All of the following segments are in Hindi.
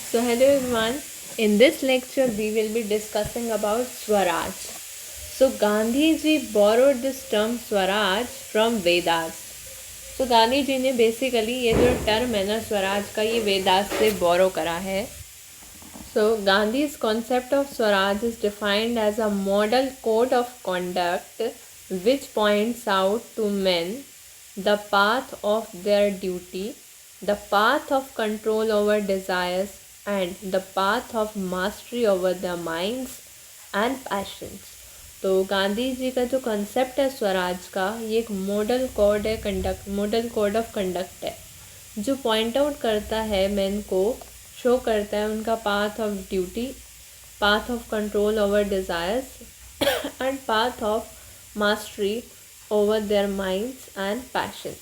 So hello everyone, in this lecture we will be discussing about Swaraj. So Gandhi ji borrowed this term Swaraj from Vedas. So Gandhi ji ने बेसिकली ये जो टर्म है ना स्वराज का, ये वेदास से बोरो करा है. So Gandhi's concept of Swaraj is defined as a model code of conduct which points out to men the path of their duty, the path of control over desires, and the path of mastery over their minds and passions. तो गांधी जी का जो कंसेप्ट है स्वराज का, ये एक मॉडल कोड ऑफ कंडक्ट है जो पॉइंट आउट करता है मेन को, शो करता है उनका path of duty, path of control over desires and path of mastery over their minds and passions.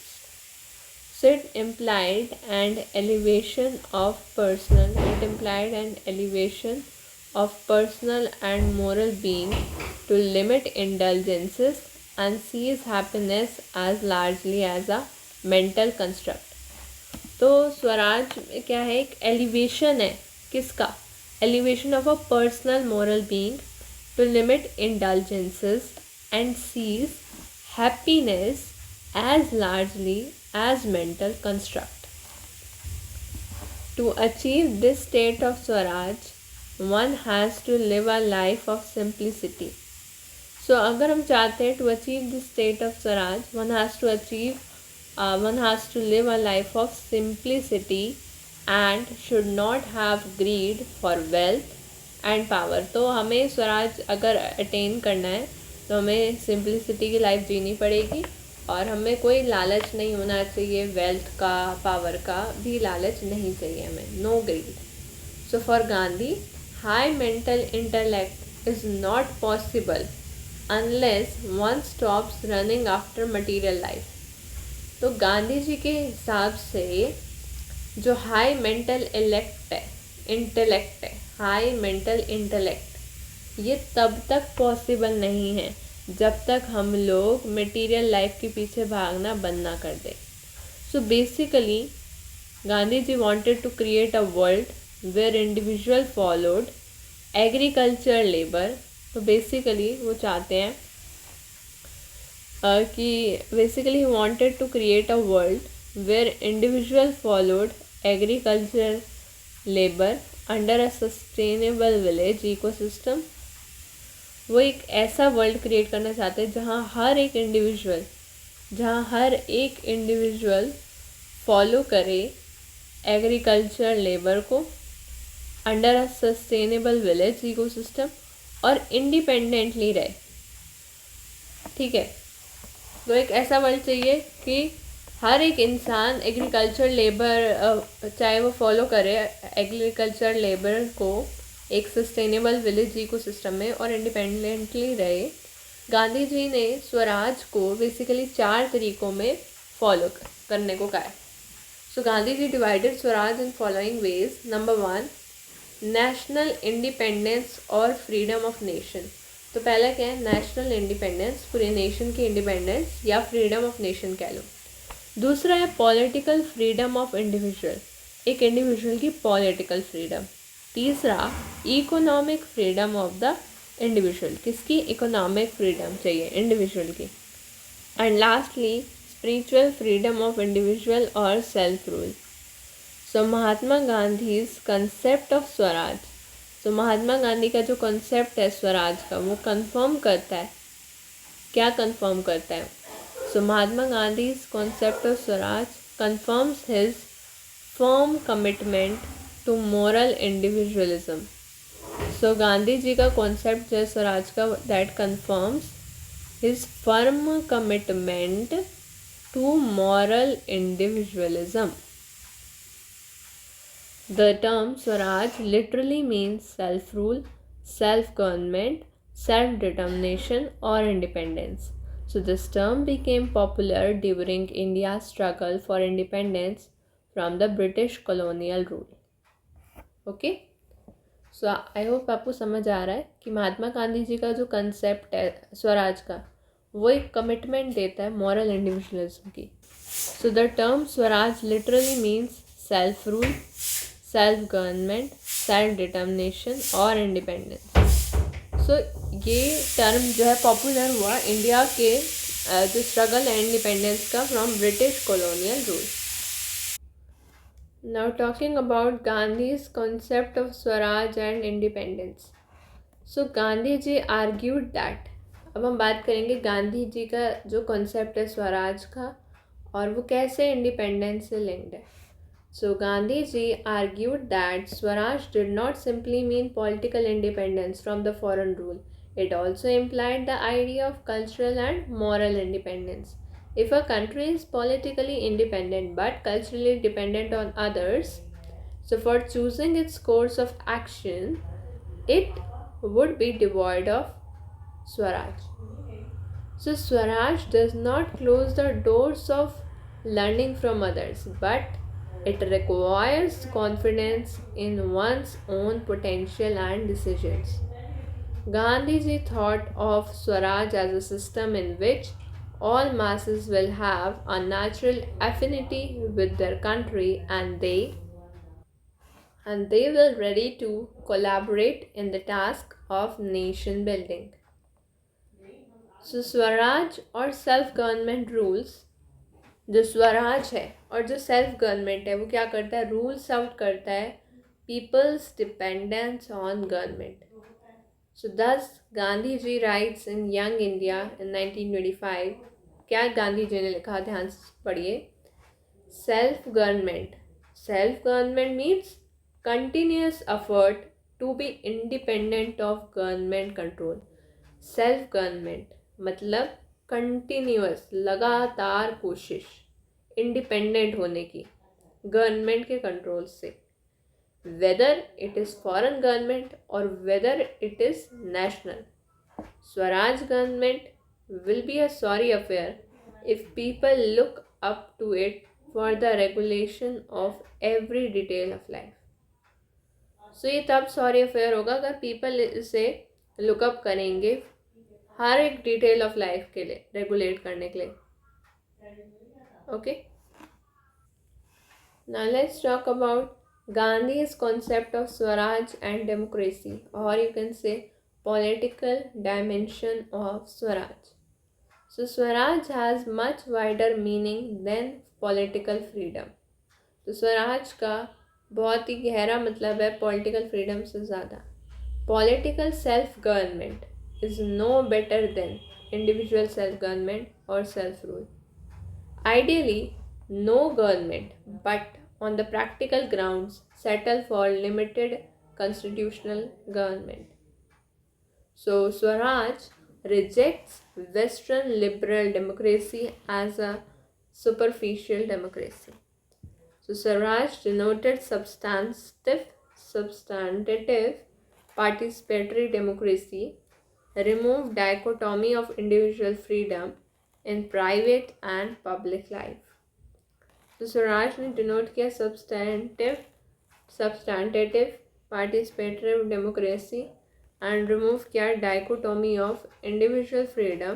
So it implied an elevation of personal and moral being to limit indulgences and sees happiness as largely as a mental construct. तो स्वराज क्या है, एक एलिवेशन है. किसका? Elevation of a personal moral being to limit indulgences and sees happiness as largely as mental construct. To achieve this state of Swaraj one has to live a life of simplicity. So अगर हम चाहते हैं to achieve this state of Swaraj, one has to live a life of simplicity and should not have greed for wealth and power. तो हमें स्वराज अगर अटेन करना है तो हमें सिंप्लिसिटी की लाइफ जीनी पड़ेगी और हमें कोई लालच नहीं होना चाहिए, वेल्थ का, पावर का भी लालच नहीं चाहिए हमें, no greed. So for Gandhi, high mental intellect is not possible unless one stops running after material life. तो गांधी जी के हिसाब से जो हाई मेंटल इंटेलेक्ट है, हाई मेंटल इंटेलेक्ट, ये तब तक पॉसिबल नहीं है जब तक हम लोग मटेरियल लाइफ के पीछे भागना बंद ना कर दें. So basically Gandhi ji wanted to create a world where individual followed agriculture labour. तो बेसिकली वो चाहते हैं कि basically he wanted to create a world where individual followed agriculture labour under a sustainable village ecosystem. वो एक ऐसा वर्ल्ड क्रिएट करना चाहते हैं जहाँ हर एक इंडिविजुअल फॉलो करे एग्रीकल्चर लेबर को under a sustainable village ecosystem और इंडिपेंडेंटली रहे. ठीक है, तो एक ऐसा वर्ल्ड चाहिए कि हर एक इंसान एग्रीकल्चर लेबर, चाहे वो फॉलो करे एग्रीकल्चर लेबर को एक सस्टेनेबल विलेज इकोसिस्टम में और इंडिपेंडेंटली रहे. गांधी जी ने स्वराज को बेसिकली 4 तरीकों में फॉलो करने को कहा है. So Gandhi ji divided Swaraj in following ways. Number 1, national independence और फ्रीडम ऑफ नेशन. तो पहला क्या है, नेशनल इंडिपेंडेंस, पूरे नेशन की इंडिपेंडेंस या फ्रीडम ऑफ नेशन कह लो. दूसरा है पॉलिटिकल फ्रीडम ऑफ इंडिविजुअल, एक इंडिविजुअल की पॉलिटिकल फ्रीडम. तीसरा economic freedom of the individual, किसकी? इकोनॉमिक फ्रीडम चाहिए इंडिविजुअल की. And lastly spiritual freedom of individual और self rule. So Mahatma Gandhi's concept of Swaraj. तो महात्मा गांधी का जो कॉन्सेप्ट है स्वराज का, वो कंफर्म करता है, क्या कंफर्म करता है? So Mahatma Gandhi's concept of Swaraj confirms his firm commitment to moral individualism. So Gandhi ji का कॉन्सेप्ट जो है स्वराज का, that confirms his firm commitment to moral individualism. The term Swaraj literally means self-rule, self-government, self-determination or independence. So this term became popular during India's struggle for independence from the British colonial rule. Okay? So I hope आपको समझ आ रहा है कि महात्मा गांधी जी का जो कंसेप्ट है स्वराज का, वो एक कमिटमेंट देता है मॉरल इंडिविजुअलिज्म की. So the term Swaraj literally means self-rule, self government, self determination और इंडिपेंडेंस। सो ये टर्म जो है पॉपुलर हुआ इंडिया के जो स्ट्रगल है इंडिपेंडेंस का from British colonial rule. Now talking about Gandhi's concept of swaraj and independence. So Gandhi ji argued that, अब हम बात करेंगे गांधी जी का जो कॉन्सेप्ट है स्वराज का और वो कैसे इंडिपेंडेंस से लिंक्ड है। So Gandhi ji argued that Swaraj did not simply mean political independence from the foreign rule. It also implied the idea of cultural and moral independence. If a country is politically independent but culturally dependent on others, so for choosing its course of action, it would be devoid of Swaraj. So Swaraj does not close the doors of learning from others, but it requires confidence in one's own potential and decisions. Gandhiji thought of Swaraj as a system in which all masses will have a natural affinity with their country and they will ready to collaborate in the task of nation building. So Swaraj or self-government rules, जो स्वराज है और जो सेल्फ गवर्नमेंट है वो क्या करता है, रूल्स आउट करता है people's dependence on government. So thus Gandhi ji writes in Young India in 1925, क्या गांधी जी ने लिखा, ध्यान से पढ़िए। Self government means continuous effort to be independent of government control. Self government मतलब कंटिन्यूअस, लगातार कोशिश इंडिपेंडेंट होने की गवर्नमेंट के कंट्रोल से, whether it is foreign government और whether it is national. Swaraj government will be a sorry affair if people look up to it for the regulation of every detail of life. So ये तब सॉरी अफेयर होगा अगर पीपल इसे लुकअप करेंगे हर एक डिटेल ऑफ लाइफ के लिए रेगुलेट करने के लिए। Okay, now let's talk about Gandhi's concept of Swaraj and democracy, or you can say political dimension of Swaraj. So Swaraj has much wider meaning than political freedom. तो स्वराज का बहुत ही गहरा मतलब है पॉलिटिकल फ्रीडम से ज़्यादा। Political self government is no better than individual self-government or self-rule. Ideally, no government, but on the practical grounds, settle for limited constitutional government. So, Swaraj rejects Western liberal democracy as a superficial democracy. So, Swaraj denoted substantive participatory democracy, remove dichotomy of individual freedom in private and public life. तो स्वराज ने डिनोट किया substantive participatory democracy and remove किया dichotomy of individual freedom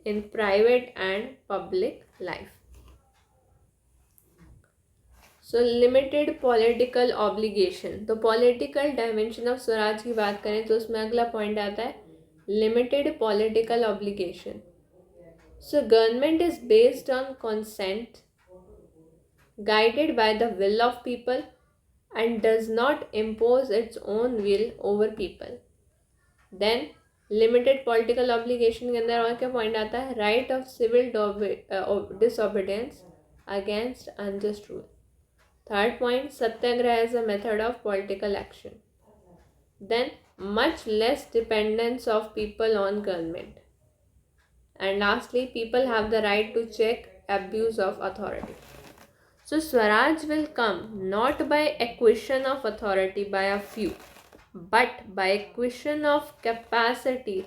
in private and public life. So limited political obligation, तो political dimension of स्वराज की बात करें तो उसमें अगला पॉइंट आता है limited political obligation. So government is based on consent, guided by the will of people and does not impose its own will over people. Then limited political obligation के अंदर और क्या पॉइंट आता है, right of civil disobedience against unjust rule. Third point, satyagraha as a method of political action. Then much less dependence of people on government. And lastly, people have the right to check abuse of authority. So Swaraj will come not by acquisition of authority by a few, but by acquisition of capacity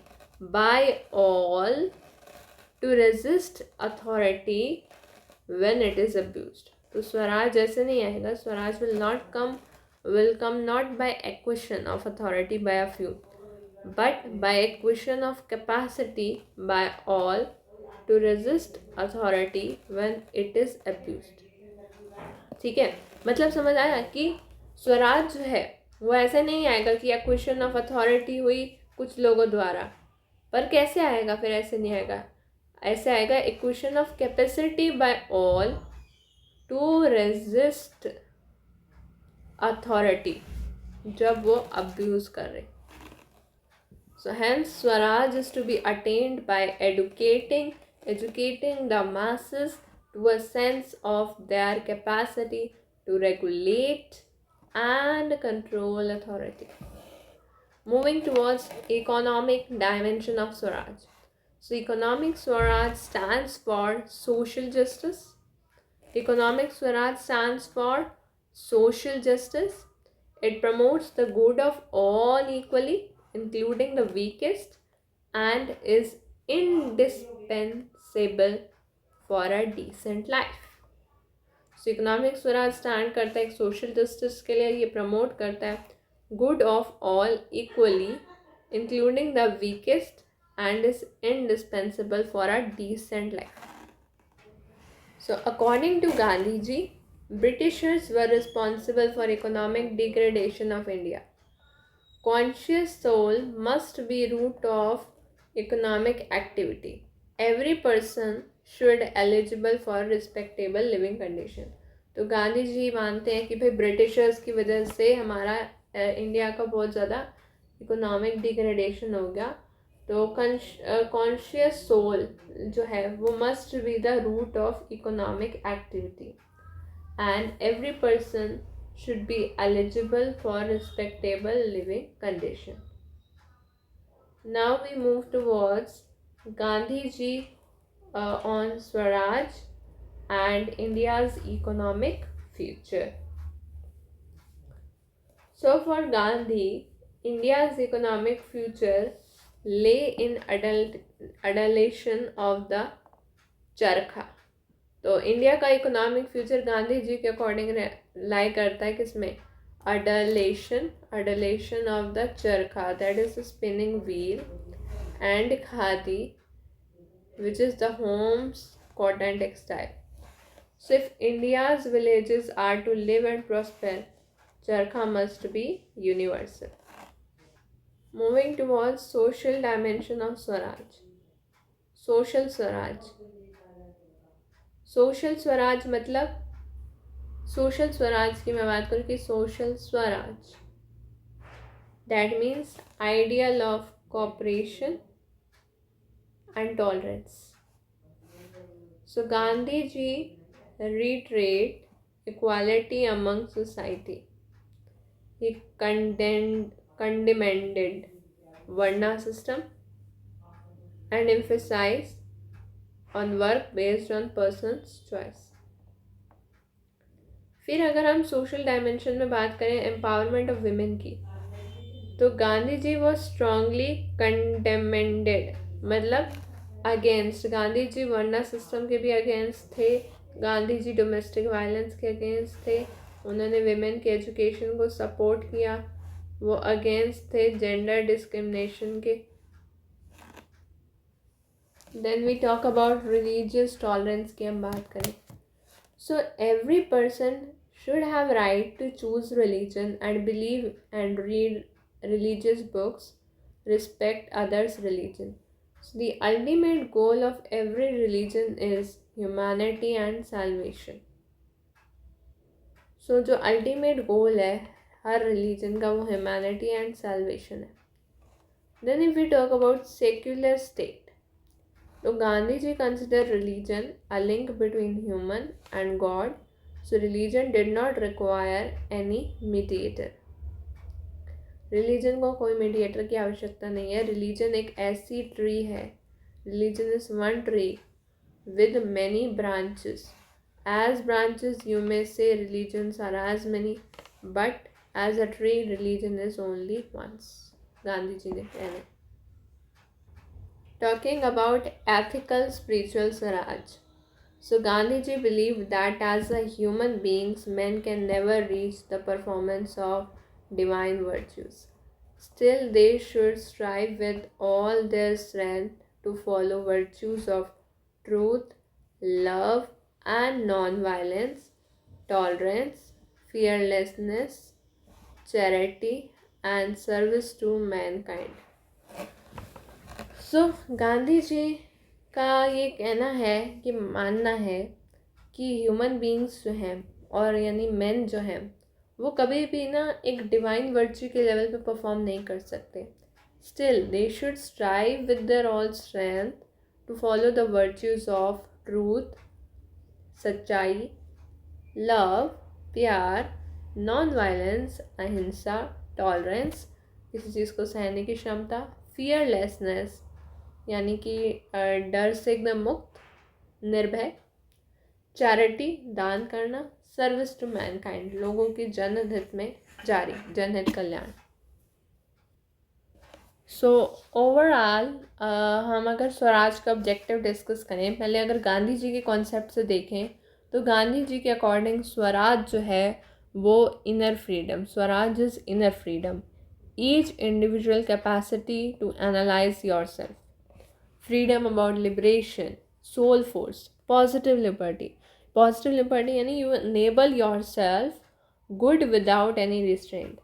by all to resist authority when it is abused. तो स्वराज ऐसे नहीं आएगा, Swaraj will come not by acquisition of authority by a few, but by acquisition of capacity by all to resist authority when it is abused. ठीक है, मतलब समझ आया कि स्वराज जो है वो ऐसे नहीं आएगा कि एक्विजिशन ऑफ अथॉरिटी हुई कुछ लोगों द्वारा, पर कैसे आएगा फिर? ऐसे नहीं आएगा, ऐसे आएगा acquisition of capacity by all to resist authority, जब वो अब्यूज कर रहे. So hence Swaraj is to be attained by educating the masses to a sense of their capacity to regulate and control authority. Moving towards economic dimension of Swaraj. So economic Swaraj stands for social justice. Economic Swaraj stands for social justice. It promotes the good of all equally, including the weakest, and is indispensable for a decent life. So economic Swaraj stand करता है एक सोशल जस्टिस के लिए, ये प्रमोट करता है good of all equally including the weakest and is indispensable for a decent life. So according to Gandhiji, Britishers were responsible for economic degradation of India. Conscious soul must be root of economic activity. Every person should eligible for respectable living condition. तो गांधी जी मानते हैं कि भाई ब्रिटिशर्स की वजह से हमारा इंडिया का बहुत ज़्यादा इकोनॉमिक डिग्रेडेशन हो गया. तो कॉन्शियस सोल जो है वो must be the root of economic activity and every person should be eligible for respectable living condition. Now we move towards Gandhiji on Swaraj and India's economic future. So for Gandhi, India's economic future lay in adulation of the चरखा. तो इंडिया का इकोनॉमिक फ्यूचर गांधी जी के अकॉर्डिंग लाई करता है किसमें? Adulation of the charkha, that is the spinning wheel, and khadi which is the home's cotton textile. So if India's villages are to live and prosper, charkha must be universal. Moving towards social dimension of Swaraj. Social Swaraj. Social Swaraj मतलब, सोशल स्वराज की मैं बात करूँ कि social Swaraj that means ideal of cooperation and tolerance. So Gandhi ji reiterate equality among society. He condemned Varna system and emphasized on work based on person's choice. फिर अगर हम सोशल डायमेंशन में बात करें एम्पावरमेंट ऑफ विमेन की, तो गांधी जी वो स्ट्रांगली कंडेमेंडेड, मतलब अगेंस्ट. गांधी जी वर्ना सिस्टम के भी अगेंस्ट थे, गांधी जी डोमेस्टिक वायलेंस के अगेंस्ट थे, उन्होंने विमेन के एजुकेशन को सपोर्ट किया, वो अगेंस्ट थे जेंडर डिस्क्रिमिनेशन के. Then we talk about religious tolerance की हम बात करें. So every person should have right to choose religion and believe and read religious books, respect others' religion. So the ultimate goal of every religion is humanity and salvation. So जो ultimate goal है हर religion का वो humanity and salvation है. Then if we talk about secular state, तो गांधी जी consider religion a link between human and God. So religion did not require any mediator. Religion को कोई मीडिएटर की आवश्यकता नहीं है. रिलीजन एक ऐसी ट्री है, religion is one tree with many branches. As branches you may say religions are as many, but as a tree religion is only once. Gandhi ji ने कहना. Talking about ethical spiritual Swaraj. So Gandhiji believed that as a human beings, men can never reach the performance of divine virtues. Still, they should strive with all their strength to follow virtues of truth, love and non-violence, tolerance, fearlessness charity and service to mankind. So Gandhi ji का ये कहना है कि मानना है कि ह्यूमन बींग्स जो हैं और यानी मैन जो हैं वो कभी भी ना एक डिवाइन वर्च्यू के लेवल पे परफॉर्म नहीं कर सकते. Still they should strive with their all strength to follow the virtues of truth, सच्चाई, लव, प्यार, नॉन वायलेंस, अहिंसा, टॉलरेंस, किसी चीज़ को सहने की क्षमता, फियरलेसनेस यानी कि डर से एकदम मुक्त, निर्भय, चैरिटी दान करना, सर्विस टू मैनकाइंड लोगों की जनहित में जारी, जनहित कल्याण. सो ओवरऑल हम अगर स्वराज का ऑब्जेक्टिव डिस्कस करें, पहले अगर गांधी जी के कॉन्सेप्ट से देखें तो गांधी जी के अकॉर्डिंग स्वराज जो है वो inner freedom, Swaraj is inner freedom, each individual capacity to analyse your self, freedom about liberation, soul force, positive liberty. Positive liberty यानी you enable your self good without any restraint.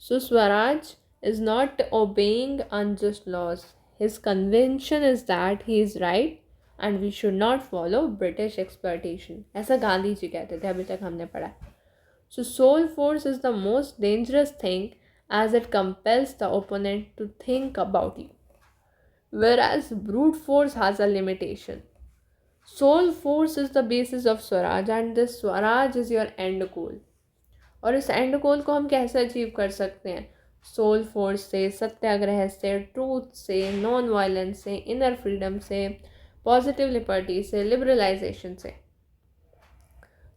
So Swaraj is not obeying unjust laws. His conviction is that he is right and we should not follow British exploitation. ऐसा गांधी जी कहते थे, अभी तक हमने पढ़ा. So soul force is the most dangerous thing as it compels the opponent to think about you. Whereas brute force has a limitation. Soul force is the basis of Swaraj and this Swaraj is your end goal. और इस end goal को हम कैसे अचीव कर सकते हैं? सोल फोर्स से, सत्याग्रह से, ट्रूथ से, नॉन वायलेंस से, इनर फ्रीडम से, पॉजिटिव लिबर्टी से, लिबरलाइजेशन से.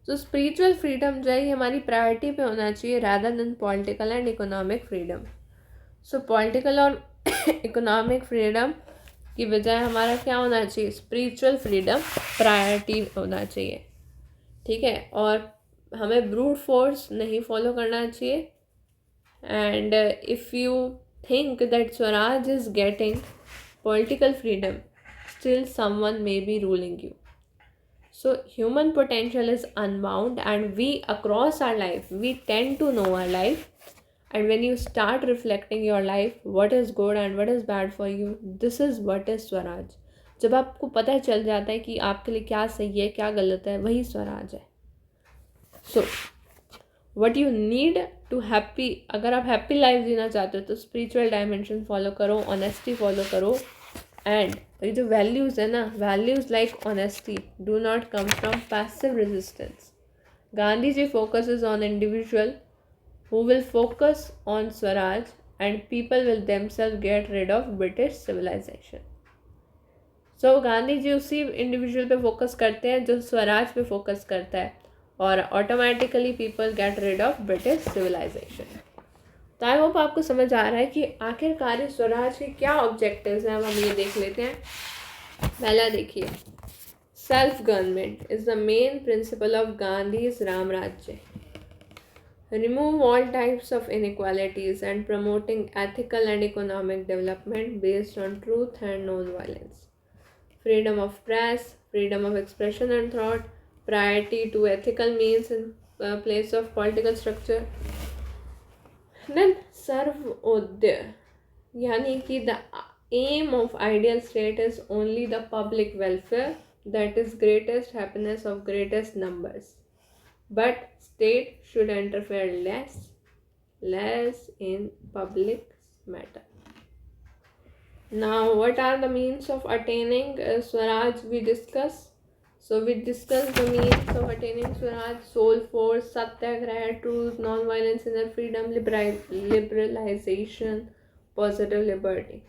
तो स्पिरिचुअल फ्रीडम जो है हमारी प्रायोरिटी पे होना चाहिए rather than political and economic freedom. So political और इकोनॉमिक फ्रीडम की बजाय हमारा क्या होना चाहिए? स्पिरिचुअल फ्रीडम प्रायोरिटी होना चाहिए. ठीक है, और हमें ब्रूट फोर्स नहीं फॉलो करना चाहिए. And if you think that Swaraj is getting political freedom, still someone may be ruling you. So human potential is unbound and we across our life, we tend to know our life. And when you start reflecting your life, what is good and what is bad for you, this is what is Swaraj. जब आपको पता चल जाता है कि आपके लिए क्या सही है क्या गलत है, वही स्वराज है. So what you need to happy, अगर आप हैप्पी लाइफ जीना चाहते हो तो स्पिरिचुअल डायमेंशन फॉलो करो, ऑनेस्टी फॉलो करो. एंड ये जो वैल्यूज़ है ना, values like honesty do not come from passive resistance. Gandhi ji focuses on individual who will focus on Swaraj and people will themselves get rid of British civilisation. So Gandhi ji उसी इंडिविजुअल पे फोकस करते हैं जो स्वराज पे फोकस करता है और automatically people get rid of British civilization. तो आई होप आपको समझ आ रहा है कि आखिरकार स्वराज के क्या ऑब्जेक्टिव्स हैं. हम ये देख लेते हैं. पहला देखिए, self government is the main principle of Gandhi's Ram Rajya. Remove all types of inequalities and promoting ethical and economic development based on truth and non violence. Freedom of press, freedom of expression and thought, priority to ethical means in place of political structure. Then Sarvodaya yani ki the aim of ideal state is only the public welfare, that is greatest happiness of greatest numbers, but state should interfere less in public matter. Now what are the means of attaining Swaraj we discuss. So we discussed the means of attaining Swaraj: soul force, satyagraha, truth, non-violence, inner freedom, liberalization, positive liberty.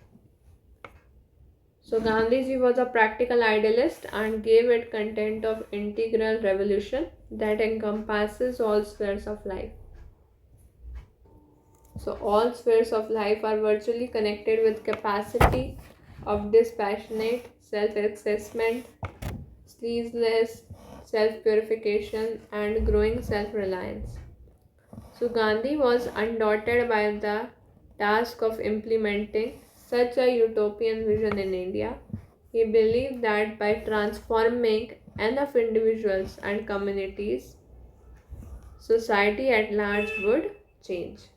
So Gandhiji was a practical idealist and gave it content of integral revolution that encompasses all spheres of life. So all spheres of life are virtually connected with capacity of dispassionate self-assessment, ceaseless self-purification and growing self-reliance. So Gandhi was undaunted by the task of implementing such a utopian vision in India. He believed that by transforming enough individuals and communities, society at large would change.